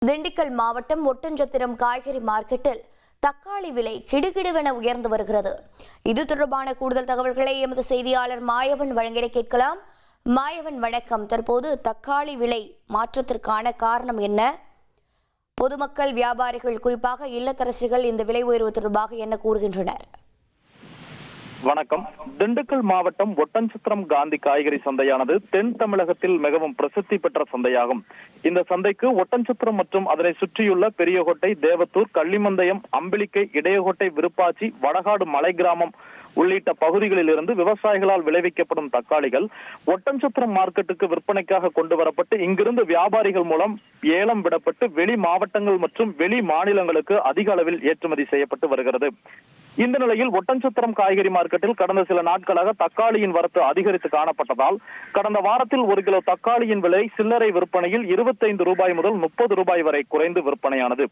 திண்டுக்கல் மாவட்டம் ஒட்டன்சத்திரம் காய்கறி மார்க்கெட்டில் தக்காளி விலை கிடுகிடுவென உயர்ந்து வருகிறது. இது தொடர்பான கூடுதல் தகவல்களை எமது செய்தியாளர் மாயவன் வழங்கிட கேட்கலாம். மாயவன் வணக்கம். தற்போது தக்காளி விலை மாற்றத்திற்கான காரணம் என்ன? பொதுமக்கள், வியாபாரிகள், குறிப்பாக இல்லத்தரசிகள் இந்த விலை உயர்வு தொடர்பாக என்ன கூறுகின்றனர்? வணக்கம். திண்டுக்கல் மாவட்டம் ஒட்டன்சத்திரம் காந்தி காய்கறி சந்தையானது தென் தமிழகத்தில் மிகவும் பிரசித்தி பெற்ற சந்தையாகும். இந்த சந்தைக்கு ஒட்டன்சத்திரம் மற்றும் அதனை சுற்றியுள்ள பெரியகோட்டை, தேவத்தூர், கள்ளிமந்தயம், அம்பிளிக்கை, இடையகோட்டை, விருப்பாச்சி, வடகாடு மலை கிராமம் உள்ளிட்ட பகுதிகளில் இருந்து விவசாயிகளால் விளைவிக்கப்படும் தக்காளிகள் ஒட்டன்சத்திரம் மார்க்கெட்டுக்கு விற்பனைக்காக கொண்டு வரப்பட்டு இங்கிருந்து வியாபாரிகள் மூலம் ஏலம் விடப்பட்டு வெளி மாவட்டங்கள் மற்றும் வெளி மாநிலங்களுக்கு அதிக அளவில் ஏற்றுமதி செய்யப்பட்டு வருகிறது. இந்த நிலையில் ஒட்டன்சத்திரம் காய்கறி மார்க்கெட்டில் கடந்த சில நாட்களாக தக்காளியின் வரத்து அதிகரித்து காணப்பட்டதால் கடந்த வாரத்தில் 1 கிலோ தக்காளியின் விலை சில்லறை விற்பனையில் 25 ரூபாய் முதல் 30 ரூபாய் வரை குறைந்து விற்பனையானது.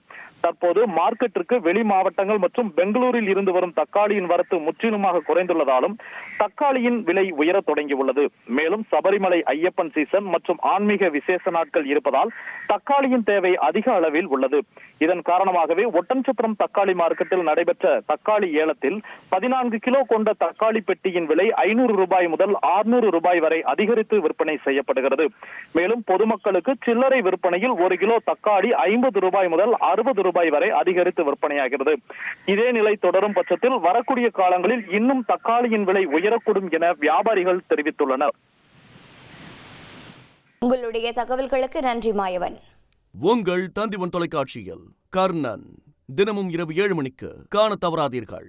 தற்போது மார்க்கெட்டிற்கு வெளி மாவட்டங்கள் மற்றும் பெங்களூரில் இருந்து வரும் தக்காளியின் வரத்து முற்றிலுமாக குறைந்துள்ளதாலும் தக்காளியின் விலை உயர தொடங்கியுள்ளது. மேலும் சபரிமலை ஐயப்பன் சீசன் மற்றும் ஆன்மீக விசேஷ நாட்கள் இருப்பதால் தக்காளியின் தேவை அதிக அளவில் உள்ளது. இதன் காரணமாகவே ஒட்டன்சத்திரம் தக்காளி மார்க்கெட்டில் நடைபெற்ற தக்காளி ஏலத்தில் 14 கிலோ கொண்ட தக்காளி பெட்டியின் விலை 500 ரூபாய் முதல் 600 ரூபாய் வரை அதிகரித்து விற்பனை செய்யப்படுகிறது. மேலும் பொதுமக்களுக்கு சில்லறை விற்பனையில் 1 கிலோ தக்காளி 50 ரூபாய் முதல் 60 ரூபாய் வரை அதிகரித்து விற்பனையாகிறது. இதே நிலை தொடரும் பட்சத்தில் வரக்கூடிய காலங்களில் இன்னும் தக்காளியின் விலை உயரக்கூடும் என வியாபாரிகள் தெரிவித்துள்ளனர். உங்களுடைய தகவல்களுக்கு நன்றி மாயவன். உங்கள் தந்திவன் தொலைக்காட்சியில் கர்ணன் தினமும் இரவு 7 மணிக்கு காண தவறாதீர்கள்.